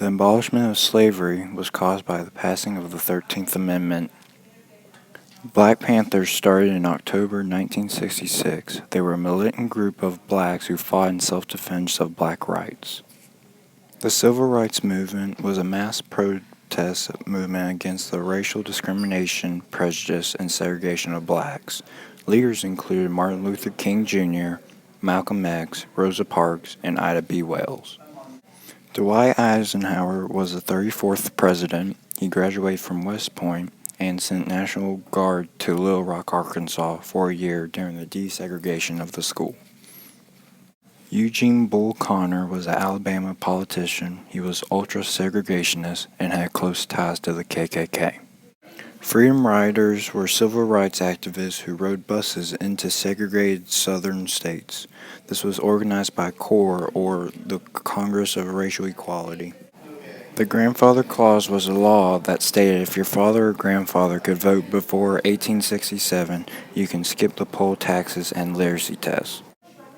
The abolishment of slavery was caused by the passing of the 13th Amendment. Black Panthers started in October 1966. They were a militant group of blacks who fought in self-defense of black rights. The Civil Rights Movement was a mass protest movement against the racial discrimination, prejudice, and segregation of blacks. Leaders included Martin Luther King Jr., Malcolm X, Rosa Parks, and Ida B. Wells. Dwight Eisenhower was the 34th president. He graduated from West Point and sent National Guard to Little Rock, Arkansas for a year during the desegregation of the school. Eugene Bull Connor was an Alabama politician. He was ultra-segregationist and had close ties to the KKK. Freedom Riders were civil rights activists who rode buses into segregated southern states. This was organized by CORE, or the Congress of Racial Equality. The Grandfather Clause was a law that stated if your father or grandfather could vote before 1867, you can skip the poll taxes and literacy tests.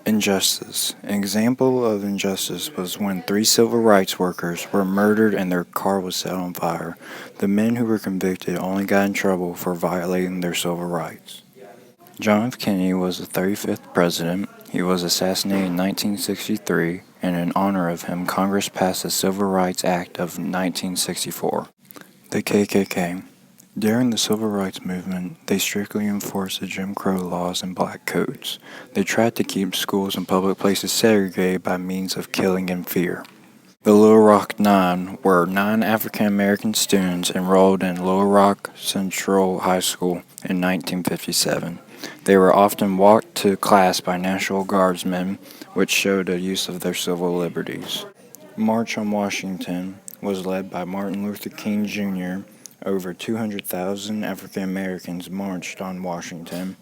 Injustice. An example of injustice was when 3 civil rights workers were murdered and their car was set on fire. The men who were convicted only got in trouble for violating their civil rights. John F. Kennedy was the 35th president. He was assassinated in 1963, and in honor of him, Congress passed the Civil Rights Act of 1964. The KKK. During the Civil Rights Movement, they strictly enforced the Jim Crow laws and black codes. They tried to keep schools and public places segregated by means of killing and fear. The Little Rock Nine were 9 African American students enrolled in Little Rock Central High School in 1957. They were often walked to class by National Guardsmen, which showed a use of their civil liberties. March on Washington was led by Martin Luther King Jr. Over 200,000 African Americans marched on Washington.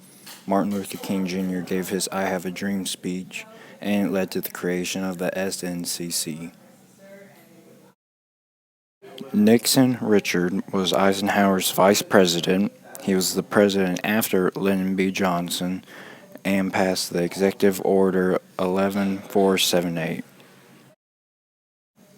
Martin Luther King Jr. gave his I Have a Dream speech, and it led to the creation of the SNCC. Nixon Richard was Eisenhower's vice president. He was the president after Lyndon B. Johnson and passed the Executive Order 11478.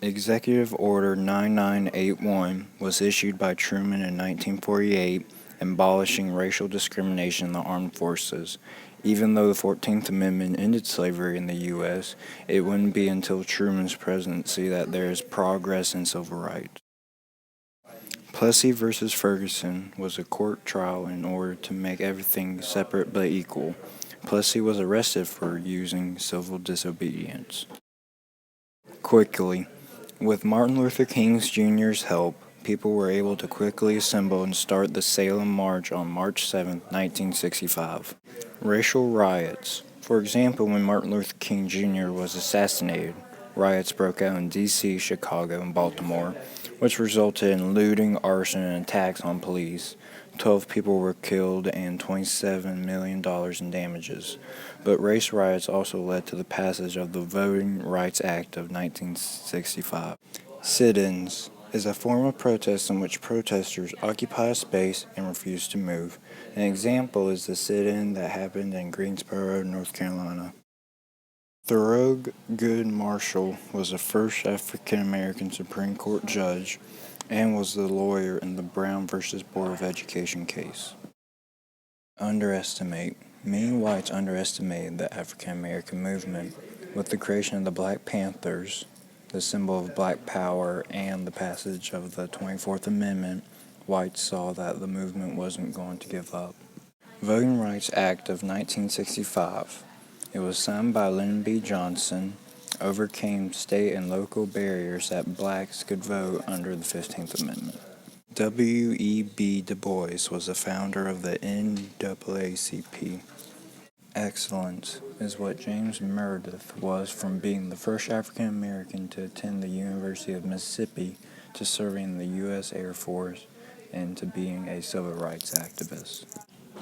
Executive Order 9981 was issued by Truman in 1948, abolishing racial discrimination in the armed forces. Even though the 14th Amendment ended slavery in the U.S., it wouldn't be until Truman's presidency that there is progress in civil rights. Plessy v. Ferguson was a court trial in order to make everything separate but equal. Plessy was arrested for using civil disobedience. Quickly. With Martin Luther King Jr.'s help, people were able to quickly assemble and start the Salem March on March 7, 1965. Racial riots. For example, when Martin Luther King Jr. was assassinated, riots broke out in D.C., Chicago, and Baltimore, which resulted in looting, arson, and attacks on police. 12 people were killed and $27 million in damages. But race riots also led to the passage of the Voting Rights Act of 1965. Sit-ins is a form of protest in which protesters occupy a space and refuse to move. An example is the sit-in that happened in Greensboro, North Carolina. Thurgood Marshall was the first African-American Supreme Court judge and was the lawyer in the Brown v. Board of Education case. Underestimate. Many whites underestimated the African-American movement. With the creation of the Black Panthers, the symbol of black power, and the passage of the 24th Amendment, whites saw that the movement wasn't going to give up. Voting Rights Act of 1965. It was signed by Lyndon B. Johnson, overcame state and local barriers that blacks could vote under the 15th Amendment. W.E.B. Du Bois was the founder of the NAACP. Excellence is what James Meredith was, from being the first African American to attend the University of Mississippi to serving in the U.S. Air Force and to being a civil rights activist.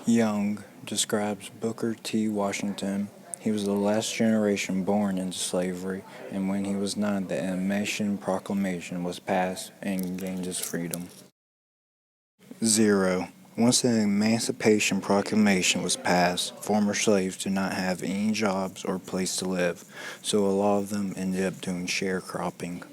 Young describes Booker T. Washington. He was the last generation born into slavery, and when he was 9, the Emancipation Proclamation was passed and he gained his freedom. 0. Once the Emancipation Proclamation was passed, former slaves did not have any jobs or place to live, so a lot of them ended up doing sharecropping.